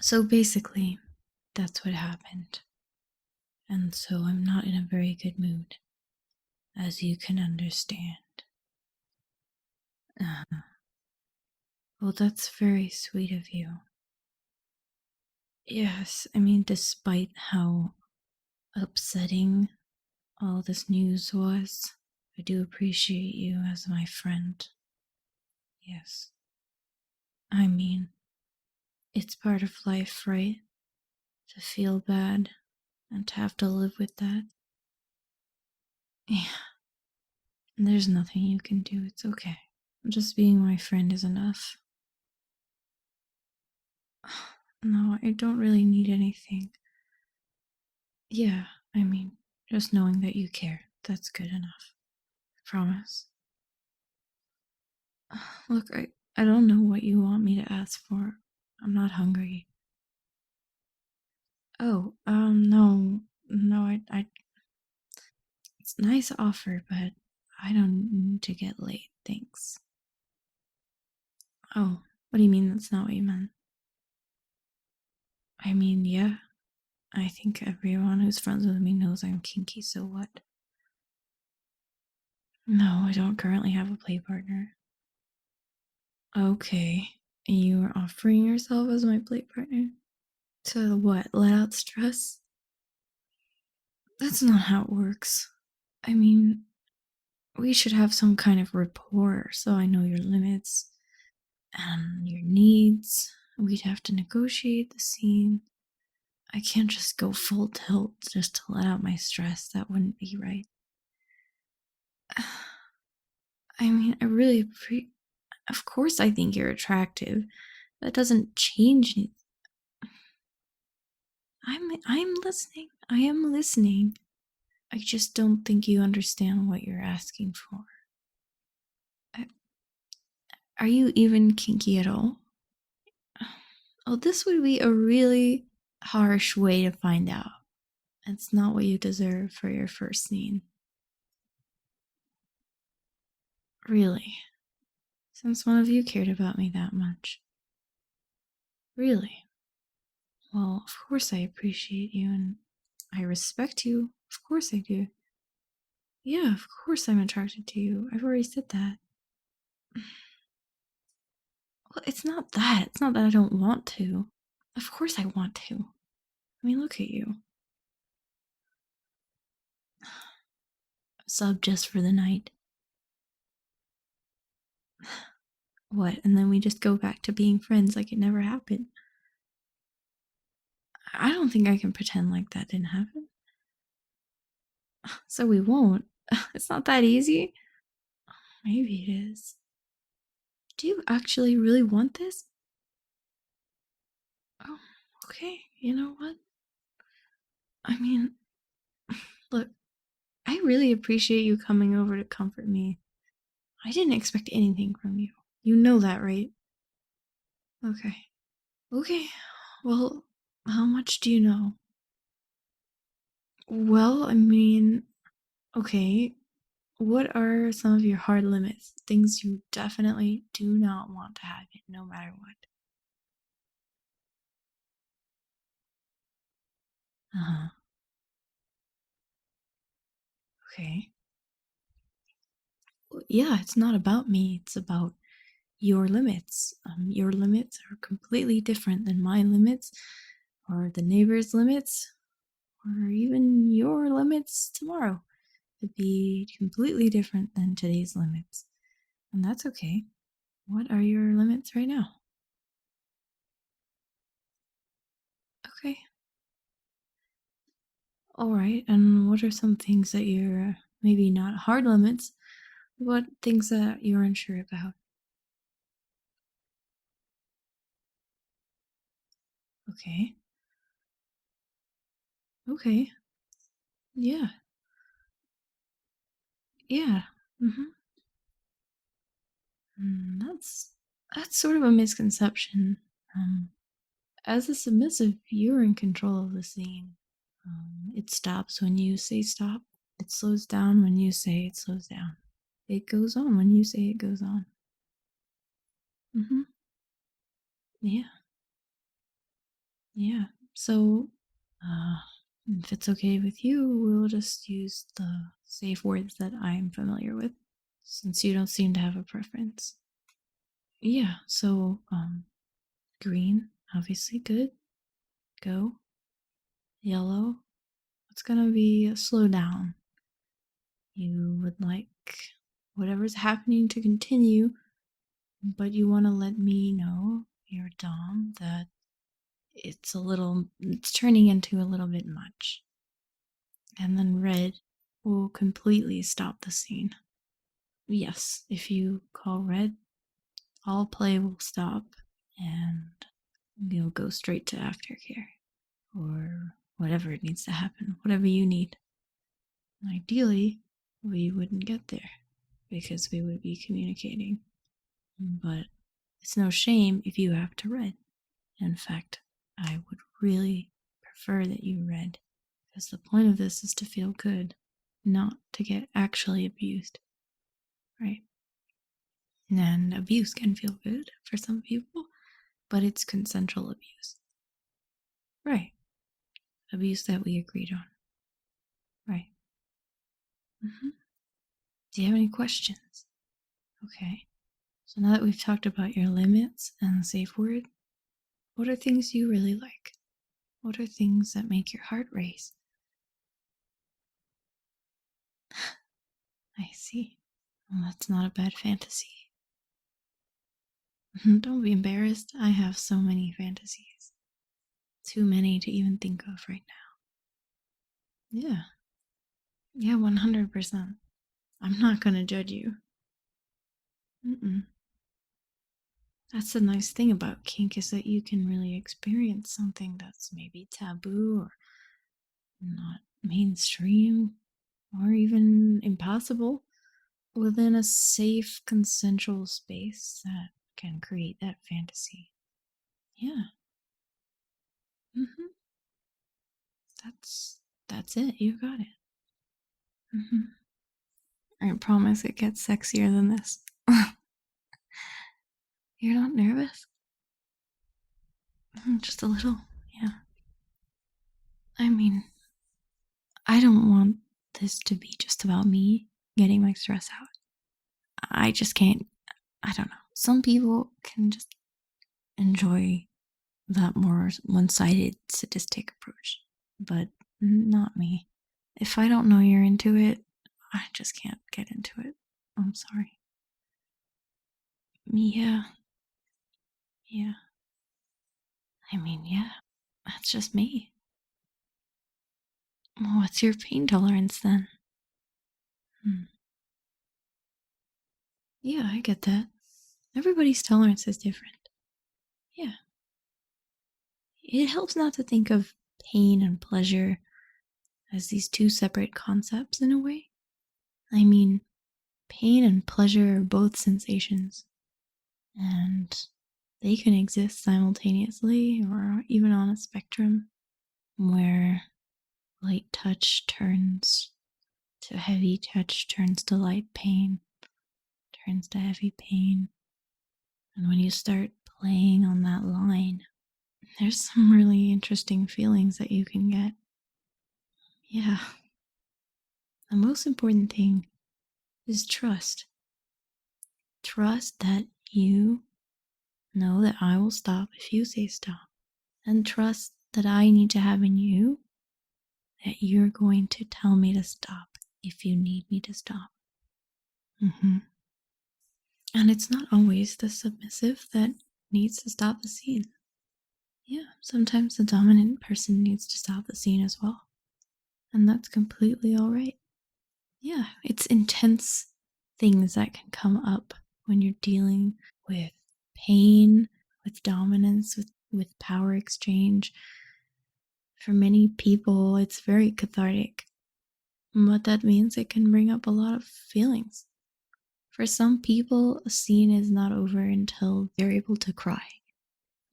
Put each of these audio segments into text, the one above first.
So basically, that's what happened. And so I'm not in a very good mood, as you can understand. Uh, well, that's very sweet of you. Yes, I mean, despite how upsetting all this news was, I do appreciate you as my friend. Yes. I mean, it's part of life, right? To feel bad and to have to live with that. Yeah, there's nothing you can do. It's okay. Just being my friend is enough. No, I don't really need anything. Yeah, I mean, just knowing that you care. That's good enough. I promise. Look, I don't know what you want me to ask for. I'm not hungry. Oh, no. No, it's a nice offer, but I don't need to get late. Thanks. Oh, what do you mean that's not what you meant? I mean, yeah. I think everyone who's friends with me knows I'm kinky, so what? No, I don't currently have a play partner. Okay. You are offering yourself as my play partner? To what? Let out stress? That's not how it works. I mean, we should have some kind of rapport so I know your limits and your needs. We'd have to negotiate the scene. I can't just go full tilt just to let out my stress. That wouldn't be right. I mean, I really of course I think you're attractive. That doesn't change it. I'm listening. I am listening. I just don't think you understand what you're asking for. I- Are you even kinky at all? Oh, this would be a really harsh way to find out. It's not what you deserve for your first scene. Really? Since one of you cared about me that much. Really? Well, of course I appreciate you and I respect you. Of course I do. Yeah, of course I'm attracted to you. I've already said that. Well, it's not that. It's not that I don't want to. Of course I want to. I mean, look at you. Sub just for the night. What? And then we just go back to being friends like it never happened. I don't think I can pretend like that didn't happen. So we won't. It's not that easy. Maybe it is. Do you actually really want this? Oh, okay. You know what? I mean, look, I really appreciate you coming over to comfort me. I didn't expect anything from you. You know that, right? Okay. Okay. Well, how much do you know? Well, I mean, okay. What are some of your hard limits? Things you definitely do not want to have it no matter what. Uh-huh. Okay. Well, yeah, it's not about me. It's about your limits. Your limits are completely different than my limits, or the neighbor's limits, or even your limits tomorrow. Could be completely different than today's limits. And that's okay. What are your limits right now? Okay. All right. And what are some things that you're maybe not hard limits, what things that you're unsure about? Okay. Okay. Yeah. Yeah. Mm-hmm. That's sort of a misconception. Um, as a submissive, you're in control of the scene. It stops when you say stop. It slows down when you say it slows down. It goes on when you say it goes on. Mm-hmm. Yeah. Yeah. So, uh, if it's okay with you, we'll just use the safe words that I'm familiar with, since you don't seem to have a preference. Yeah. So, green, obviously good. Go. Yellow. It's gonna be a slow down. You would like whatever's happening to continue, but you want to let me know, your Dom, that it's turning into a little bit much. And then red will completely stop the scene. Yes, if you call red, all play will stop and you'll go straight to aftercare or whatever it needs to happen, whatever you need. Ideally, we wouldn't get there because we would be communicating. But it's no shame if you have to red. In fact, I would really prefer that you read, because the point of this is to feel good, not to get actually abused, right? And abuse can feel good for some people, but it's consensual abuse, right? Abuse that we agreed on, right? hmm Do you have any questions? Okay. So now that we've talked about your limits and the safe word, what are things you really like? What are things that make your heart race? I see. Well, that's not a bad fantasy. Don't be embarrassed. I have so many fantasies. Too many to even think of right now. Yeah. Yeah, 100%. I'm not gonna judge you. Mm-mm. That's the nice thing about kink is that you can really experience something that's maybe taboo or not mainstream or even impossible within a safe, consensual space that can create that fantasy. Yeah. hmm that's it. You got it. hmm I promise it gets sexier than this. You're not nervous? Just a little. Yeah. I mean, I don't want this to be just about me getting my stress out. I just can't. I don't know. Some people can just enjoy that more one sided sadistic approach, but not me. If I don't know you're into it, I just can't get into it. I'm sorry. Yeah. Yeah. I mean, yeah. That's just me. What's your pain tolerance then? Hmm. Yeah, I get that. Everybody's tolerance is different. Yeah. It helps not to think of pain and pleasure as these two separate concepts in a way. I mean, pain and pleasure are both sensations, and they can exist simultaneously or even on a spectrum where light touch turns to heavy touch, turns to light pain, turns to heavy pain. And when you start playing on that line, there's some really interesting feelings that you can get. Yeah. The most important thing is trust. Trust that you know that I will stop if you say stop. And trust that I need to have in you that you're going to tell me to stop if you need me to stop. hmm And it's not always the submissive that needs to stop the scene. Yeah, sometimes the dominant person needs to stop the scene as well. And that's completely all right. Yeah, it's intense things that can come up when you're dealing with pain, with dominance, with power exchange. For many people, it's very cathartic. What that means, it can bring up a lot of feelings. For some people, a scene is not over until they're able to cry.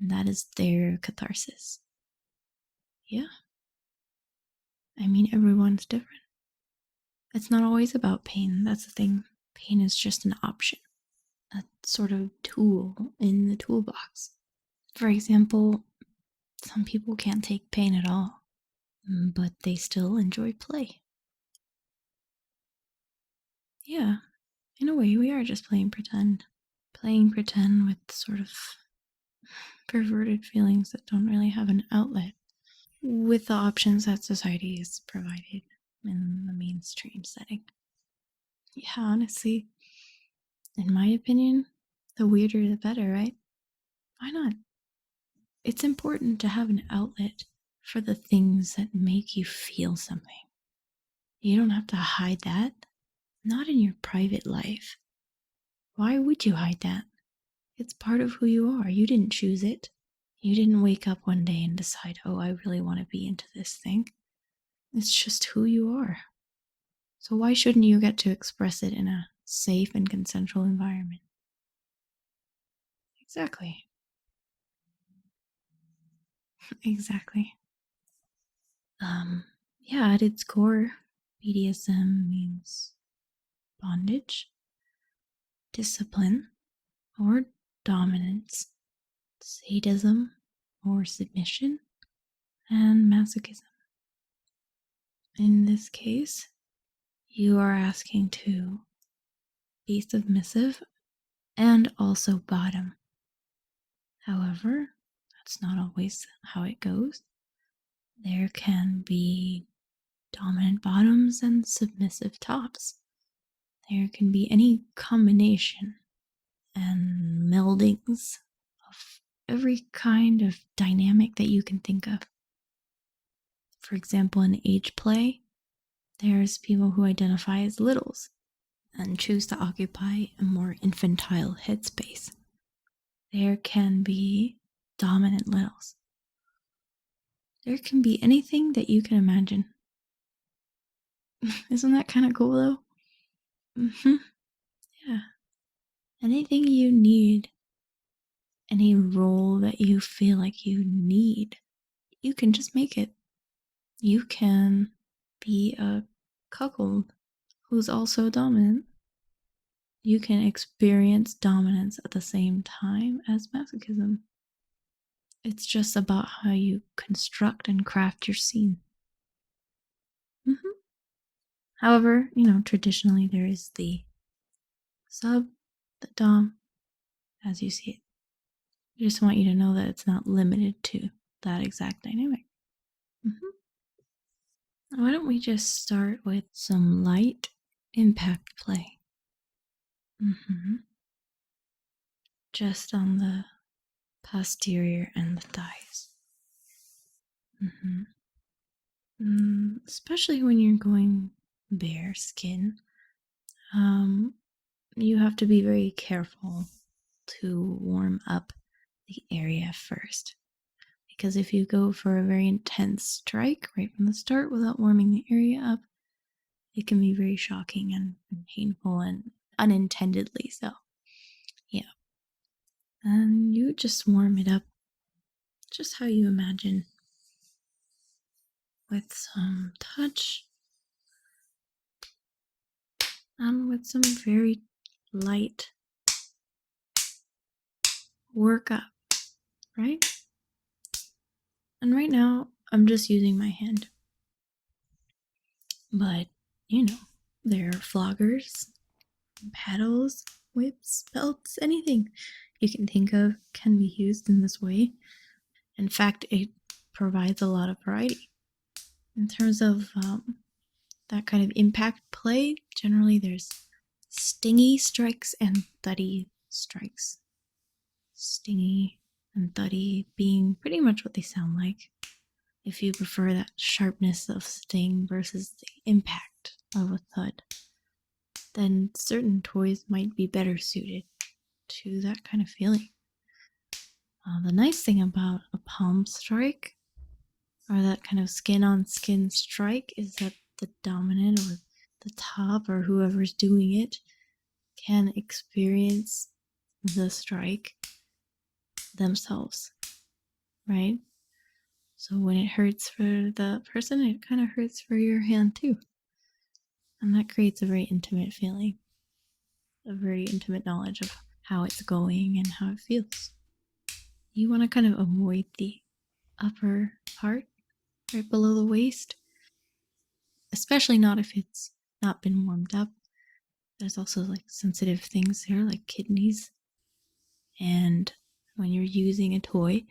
And that is their catharsis. Yeah, I mean, everyone's different. It's not always about pain. That's the thing. Pain is just an option, a sort of tool in the toolbox. For example, Some people can't take pain at all, but they still enjoy play. Yeah, in a way, we are just playing pretend. Playing pretend with sort of perverted feelings that don't really have an outlet, with the options that society has provided in the mainstream setting. Yeah, honestly, in my opinion, the weirder the better, right? Why not? It's important to have an outlet for the things that make you feel something. You don't have to hide that, not in your private life. Why would you hide that? It's part of who you are. You didn't choose it. You didn't wake up one day and decide, oh, I really want to be into this thing. It's just who you are. So why shouldn't you get to express it in a safe and consensual environment? Exactly. Exactly. Yeah, at its core, BDSM means bondage, discipline, or dominance, sadism or submission, and masochism. In this case, you are asking to be submissive and also bottom. However, that's not always how it goes. There can be dominant bottoms and submissive tops. There can be any combination and meldings of every kind of dynamic that you can think of. For example, in age play, there's people who identify as littles and choose to occupy a more infantile headspace. There can be dominant littles. There can be anything that you can imagine. Isn't that kind of cool though? Yeah. Anything you need, any role that you feel like you need, you can just make it. You can be a cuckold who's also dominant. You can experience dominance at the same time as masochism. It's just about how you construct and craft your scene. However, traditionally there is the sub, the dom, as you see it. I just want you to know that it's not limited to that exact dynamic. Why don't we just start with some light impact play? Just on the posterior and the thighs. Especially when you're going bare skin, you have to be very careful to warm up the area first. Because if you go for a very intense strike right from the start without warming the area up, it can be very shocking and painful and unintendedly so. Yeah. And you just warm it up just how you imagine, with some touch and with some very light workup, right? And right now, I'm just using my hand. But, there are floggers, paddles, whips, belts, anything you can think of can be used in this way. In fact, it provides a lot of variety. In terms of that kind of impact play, generally there's stingy strikes and thuddy strikes. Stingy and thuddy being pretty much what they sound like. If you prefer that sharpness of sting versus the impact of a thud, then certain toys might be better suited to that kind of feeling. The nice thing about a palm strike, or that kind of skin on skin strike, is that the dominant or the top or whoever's doing it can experience the strike themselves, right? So when it hurts for the person, it kind of hurts for your hand too. And that creates a very intimate feeling, a very intimate knowledge of how it's going and how it feels. You want to kind of avoid the upper part, right below the waist. Especially not if it's not been warmed up. There's also like sensitive things there, like kidneys. And when you're using a toy,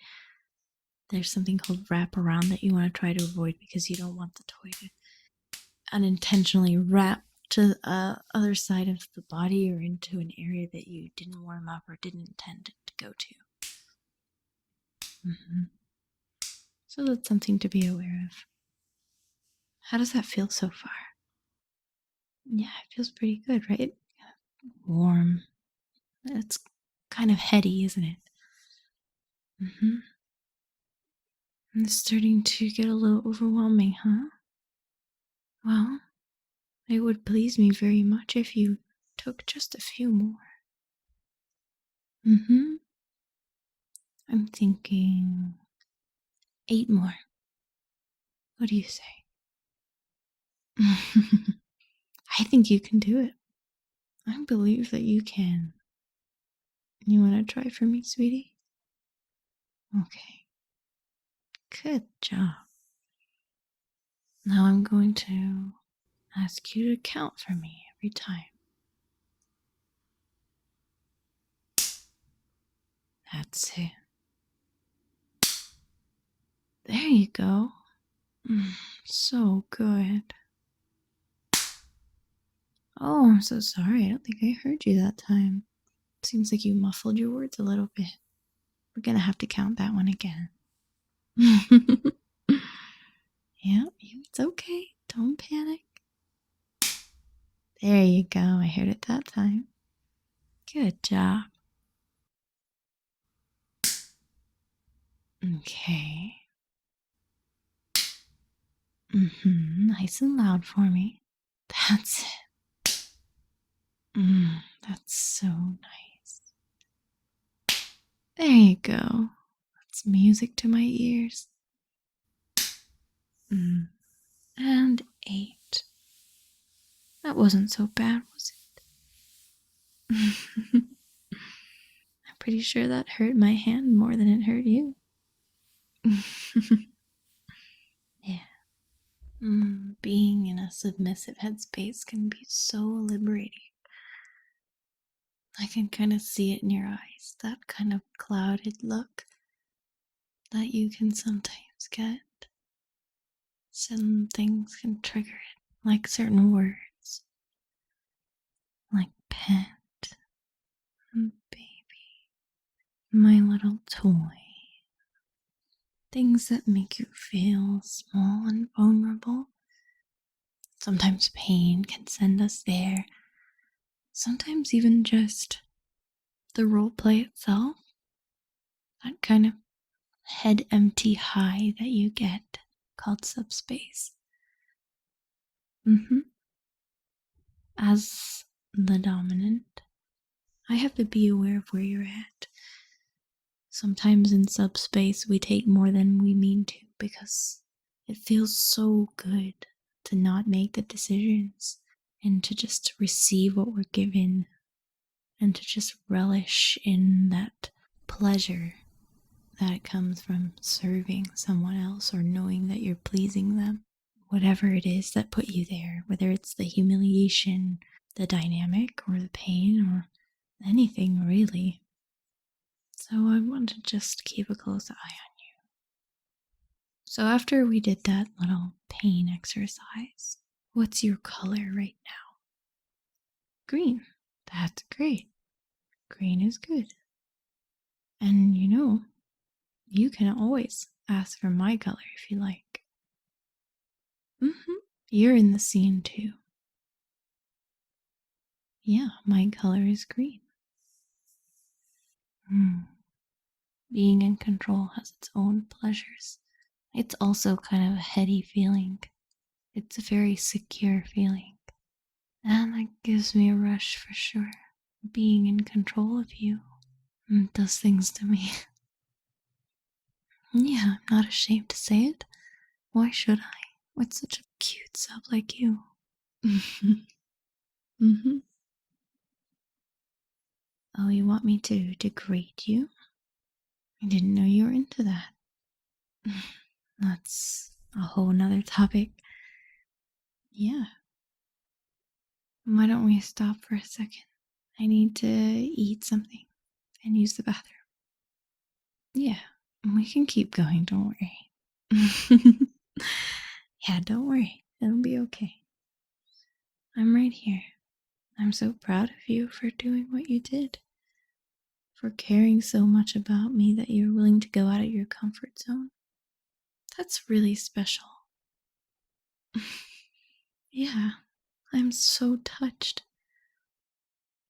there's something called wraparound that you want to try to avoid because you don't want the toy to unintentionally wrap to the other side of the body or into an area that you didn't warm up or didn't intend it to go to. So that's something to be aware of. How does that feel so far? Yeah, it feels pretty good, right? Warm. It's kind of heady, isn't it? It's starting to get a little overwhelming, huh? Well, it would please me very much if you took just a few more. I'm thinking 8 more. What do you say? I think you can do it. I believe that you can. You want to try for me, sweetie? Okay. Good job. Now I'm going to ask you to count for me every time. That's it. There you go. So good. Oh, I'm so sorry. I don't think I heard you that time. Seems like you muffled your words a little bit. We're gonna have to count that one again. Yeah, it's okay. Don't panic. There you go. I heard it that time. Good job. Okay. Nice and loud for me. That's it. That's so nice. There you go. That's music to my ears. And 8. That wasn't so bad, was it? I'm pretty sure that hurt my hand more than it hurt you. Yeah. Being in a submissive headspace can be so liberating. I can kind of see it in your eyes, that kind of clouded look that you can sometimes get. Some things can trigger it, like certain words, like pet, baby, my little toy. Things that make you feel small and vulnerable. Sometimes pain can send us there. Sometimes even just the role play itself. That kind of head empty high that you get called Subspace. As the dominant, I have to be aware of where you're at. Sometimes in Subspace we take more than we mean to because it feels so good to not make the decisions and to just receive what we're given and to just relish in that pleasure that comes from serving someone else or knowing that you're pleasing them. Whatever it is that put you there, whether it's the humiliation, the dynamic, or the pain, or anything really. So I want to just keep a close eye on you. So after we did that little pain exercise, what's your color right now? Green. That's great. Green is good. And you can always ask for my color if you like. You're in the scene too. Yeah, my color is green. Being in control has its own pleasures. It's also kind of a heady feeling. It's a very secure feeling. And that gives me a rush for sure. Being in control of you does things to me. Yeah, I'm not ashamed to say it. Why should I? With such a cute sub like you. Oh, you want me to degrade you? I didn't know you were into that. That's a whole nother topic. Yeah. Why don't we stop for a second? I need to eat something and use the bathroom. Yeah, we can keep going, don't worry. Yeah, don't worry. It'll be okay. I'm right here. I'm so proud of you for doing what you did. For caring so much about me that you're willing to go out of your comfort zone. That's really special. Yeah, I'm so touched.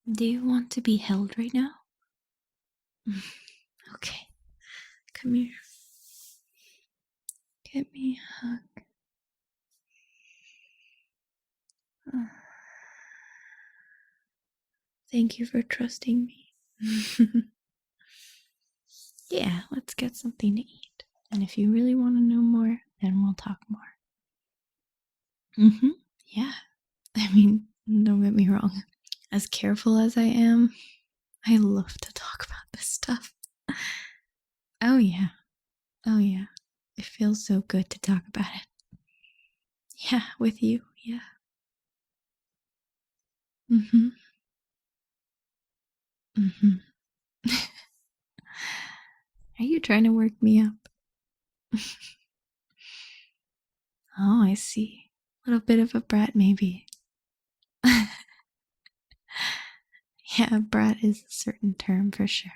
Do you want to be held right now? Okay, come here. Give me a hug. Thank you for trusting me. Yeah, let's get something to eat. And if you really want to know more, then we'll talk more. Yeah. I mean, don't get me wrong. As careful as I am, I love to talk about this stuff. Oh, yeah. Oh, yeah. It feels so good to talk about it. Yeah, with you. Yeah. Mm-hmm. Mm-hmm. Are you trying to work me up? Oh, I see. A little bit of a brat, maybe. Yeah, brat is a certain term for sure.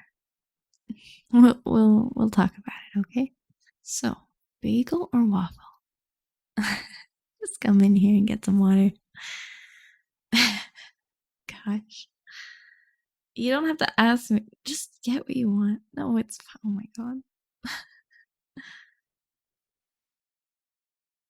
We'll talk about it, okay? So, bagel or waffle? Just come in here and get some water. Gosh. You don't have to ask me. Just get what you want. No, it's fine. Oh my god.